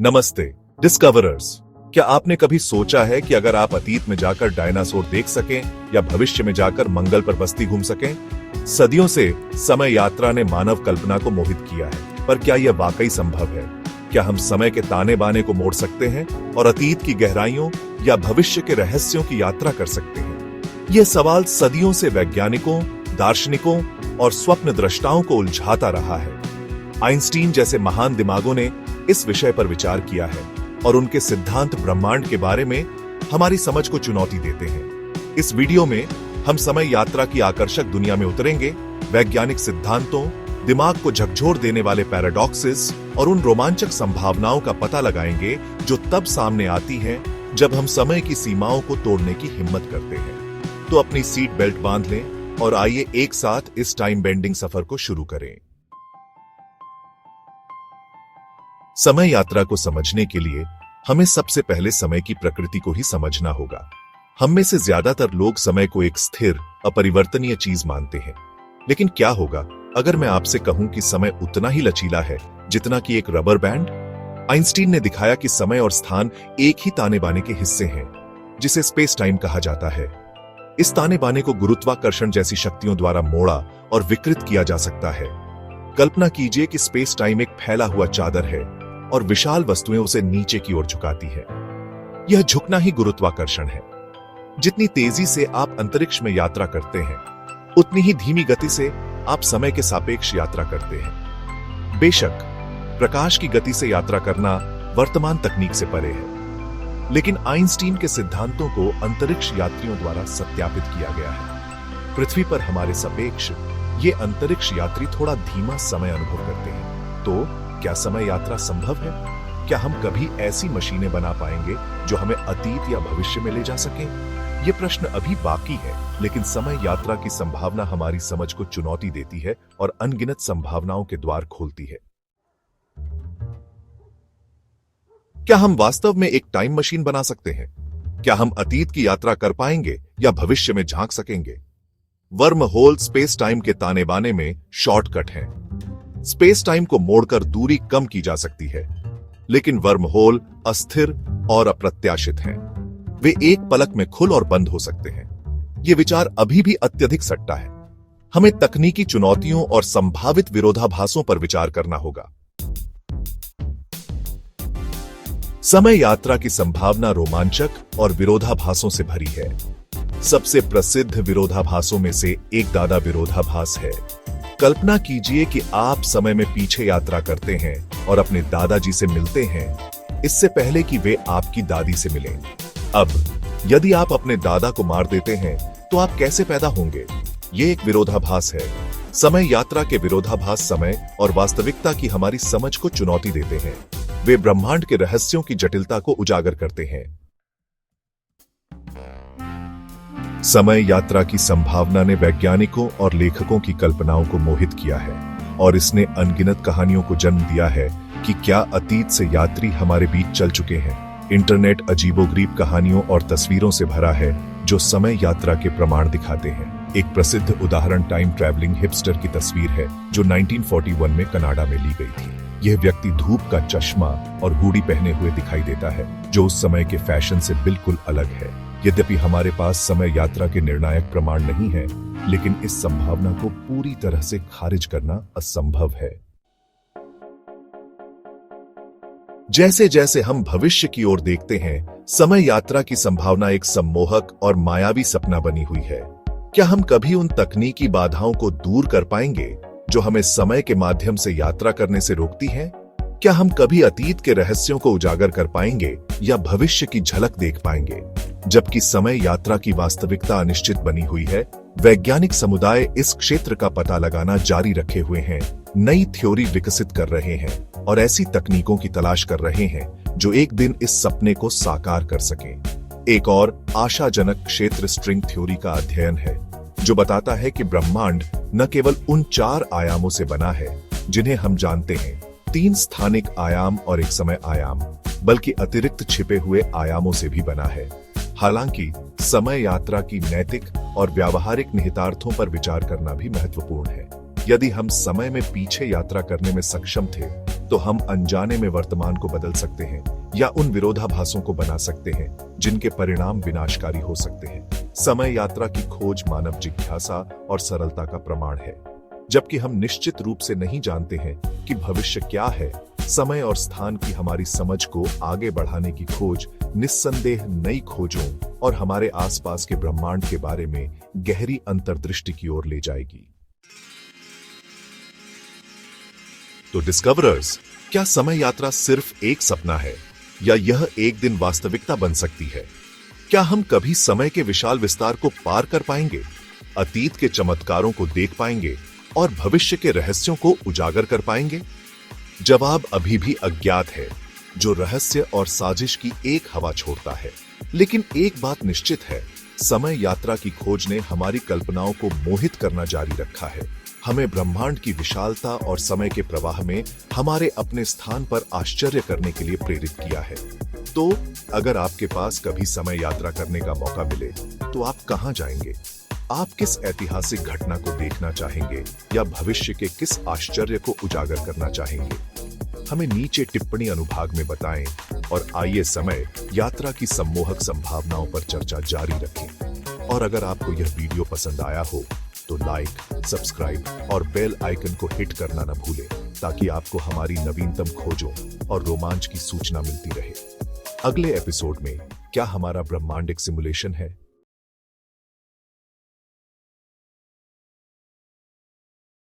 नमस्ते डिस्कवरर्स। क्या आपने कभी सोचा है कि अगर आप अतीत में जाकर डायनासोर देख सकें या भविष्य में जाकर मंगल पर बस्ती घूम सकें? सदियों से समय यात्रा ने मानव कल्पना को मोहित किया है, पर क्या यह वाकई संभव है? क्या हम समय के ताने बाने को मोड़ सकते हैं और अतीत की गहराइयों या भविष्य के रहस्यों की यात्रा कर सकते हैं? यह सवाल सदियों से वैज्ञानिकों, दार्शनिकों और स्वप्न दृष्टाओं को उलझाता रहा है। आइंस्टीन जैसे महान दिमागों ने इस विषय पर विचार किया है और उनके सिद्धांत ब्रह्मांड के बारे में हमारी समझ को चुनौती देते हैं। इस वीडियो में हम समय यात्रा की आकर्षक दुनिया में उतरेंगे, वैज्ञानिक सिद्धांतों, दिमाग को झकझोर देने वाले पैराडॉक्सेस और उन रोमांचक संभावनाओं का पता लगाएंगे जो तब सामने आती हैं जब हम समय की सीमाओं को तोड़ने की हिम्मत करते हैं। तो अपनी सीट बेल्ट बांध लें और आइए एक साथ इस टाइम बेंडिंग सफर को शुरू करें। समय यात्रा को समझने के लिए हमें सबसे पहले समय की प्रकृति को ही समझना होगा। हम में से ज्यादातर लोग समय को एक स्थिर, अपरिवर्तनीय चीज मानते हैं। लेकिन क्या होगा अगर मैं आपसे कहूं कि समय उतना ही लचीला है जितना कि एक रबर बैंड? आइंस्टीन ने दिखाया कि समय और स्थान एक ही ताने बाने के हिस्से हैं, जिसे स्पेस टाइम कहा जाता है। इस ताने बाने को गुरुत्वाकर्षण जैसी शक्तियों द्वारा मोड़ा और विकृत किया जा सकता है। कल्पना कीजिए कि स्पेस टाइम एक फैला हुआ चादर है और विशाल वस्तुएं उसे नीचे की ओर झुकाती है। यह झुकना ही गुरुत्वाकर्षण है। जितनी तेजी से आप अंतरिक्ष में यात्रा करते हैं, उतनी ही धीमी गति से आप समय के सापेक्ष यात्रा करते हैं। बेशक प्रकाश की गति से यात्रा करना वर्तमान तकनीक से परे है, लेकिन आइंस्टीन के सिद्धांतों को अंतरिक्ष यात्रियों द्वारा सत्यापित किया गया है। पृथ्वी पर हमारे सापेक्ष ये अंतरिक्ष यात्री थोड़ा धीमा समय अनुभव करते हैं। तो क्या समय यात्रा संभव है? क्या हम कभी ऐसी मशीनें बना पाएंगे जो हमें अतीत या भविष्य में ले जा सकें? ये प्रश्न अभी बाकी है, लेकिन समय यात्रा की संभावना हमारी समझ को चुनौती देती है और अनगिनत संभावनाओं के द्वार खोलती है। क्या हम वास्तव में एक टाइम मशीन बना सकते हैं? क्या हम अतीत की यात्रा कर पाएंगे या भविष्य में झांक सकेंगे? वर्म होल स्पेस टाइम के ताने बाने में शॉर्टकट है। स्पेस टाइम को मोड़कर दूरी कम की जा सकती है, लेकिन वर्म होल अस्थिर और अप्रत्याशित हैं। वे एक पलक में खुल और बंद हो सकते हैं। ये विचार अभी भी अत्यधिक सट्टा है। हमें तकनीकी चुनौतियों और संभावित विरोधाभासों पर विचार करना होगा। समय यात्रा की संभावना रोमांचक और विरोधाभासों से भरी है। सबसे प्रसिद्ध विरोधाभासों में से एक दादा विरोधाभास है। कल्पना कीजिए कि आप समय में पीछे यात्रा करते हैं और अपने दादाजी से मिलते हैं इससे पहले कि वे आपकी दादी से मिलें। अब यदि आप अपने दादा को मार देते हैं तो आप कैसे पैदा होंगे? ये एक विरोधाभास है। समय यात्रा के विरोधाभास समय और वास्तविकता की हमारी समझ को चुनौती देते हैं। वे ब्रह्मांड के रहस्यों की जटिलता को उजागर करते हैं। समय यात्रा की संभावना ने वैज्ञानिकों और लेखकों की कल्पनाओं को मोहित किया है और इसने अनगिनत कहानियों को जन्म दिया है कि क्या अतीत से यात्री हमारे बीच चल चुके हैं। इंटरनेट अजीबोगरीब कहानियों और तस्वीरों से भरा है जो समय यात्रा के प्रमाण दिखाते हैं। एक प्रसिद्ध उदाहरण टाइम ट्रैवलिंग हिपस्टर की तस्वीर है जो 1941 में कनाडा में ली गई थी। यह व्यक्ति धूप का चश्मा और हुडी पहने हुए दिखाई देता है, जो उस समय के फैशन से बिल्कुल अलग है। यद्यपि हमारे पास समय यात्रा के निर्णायक प्रमाण नहीं है, लेकिन इस संभावना को पूरी तरह से खारिज करना असंभव है। जैसे जैसे हम भविष्य की ओर देखते हैं, समय यात्रा की संभावना एक सम्मोहक और मायावी सपना बनी हुई है। क्या हम कभी उन तकनीकी बाधाओं को दूर कर पाएंगे जो हमें समय के माध्यम से यात्रा करने से रोकती हैं? क्या हम कभी अतीत के रहस्यों को उजागर कर पाएंगे या भविष्य की झलक देख पाएंगे? जबकि समय यात्रा की वास्तविकता अनिश्चित बनी हुई है, वैज्ञानिक समुदाय इस क्षेत्र का पता लगाना जारी रखे हुए हैं, नई थ्योरी विकसित कर रहे हैं और ऐसी तकनीकों की तलाश कर रहे हैं जो एक दिन इस सपने को साकार कर सकें। एक और आशाजनक क्षेत्र स्ट्रिंग थ्योरी का अध्ययन है, जो बताता है कि ब्रह्मांड न केवल उन 4 आयामों से बना है जिन्हें हम जानते हैं, 3 स्थानिक आयाम और एक समय आयाम, बल्कि अतिरिक्त छिपे हुए आयामों से भी बना है। हालांकि समय यात्रा की नैतिक और व्यावहारिक निहितार्थों पर विचार करना भी महत्वपूर्ण है। यदि हम समय में पीछे यात्रा करने में सक्षम थे तो हम अनजाने में वर्तमान को बदल सकते हैं या उन विरोधाभासों को बना सकते हैं जिनके परिणाम विनाशकारी हो सकते हैं। समय यात्रा की खोज मानव जिज्ञासा और सरलता का प्रमाण है। जबकि हम निश्चित रूप से नहीं जानते हैं कि भविष्य क्या है, समय और स्थान की हमारी समझ को आगे बढ़ाने की खोज निस्संदेह नई खोजों और हमारे आसपास के ब्रह्मांड के बारे में गहरी अंतर्दृष्टि की ओर ले जाएगी। तो डिस्कवरर्स, क्या समय यात्रा सिर्फ एक सपना है या यह एक दिन वास्तविकता बन सकती है? क्या हम कभी समय के विशाल विस्तार को पार कर पाएंगे, अतीत के चमत्कारों को देख पाएंगे और भविष्य के रहस्यों को उजागर कर पाएंगे? जवाब अभी भी अज्ञात है, जो रहस्य और साजिश की एक हवा छोड़ता है। लेकिन एक बात निश्चित है, समय यात्रा की खोज ने हमारी कल्पनाओं को मोहित करना जारी रखा है। हमें ब्रह्मांड की विशालता और समय के प्रवाह में हमारे अपने स्थान पर आश्चर्य करने के लिए प्रेरित किया है। तो अगर आपके पास कभी समय यात्रा करने का मौका मिले, तो आप कहां जाएंगे? आप किस ऐतिहासिक घटना को देखना चाहेंगे या भविष्य के किस आश्चर्य को उजागर करना चाहेंगे? हमें नीचे टिप्पणी अनुभाग में बताएं और आइए समय यात्रा की सम्मोहक संभावनाओं पर चर्चा जारी रखें। और अगर आपको यह वीडियो पसंद आया हो तो लाइक, सब्सक्राइब और बेल आइकन को हिट करना न भूलें, ताकि आपको हमारी नवीनतम खोजों और रोमांच की सूचना मिलती रहे। अगले एपिसोड में क्या हमारा ब्रह्मांड एक सिमुलेशन है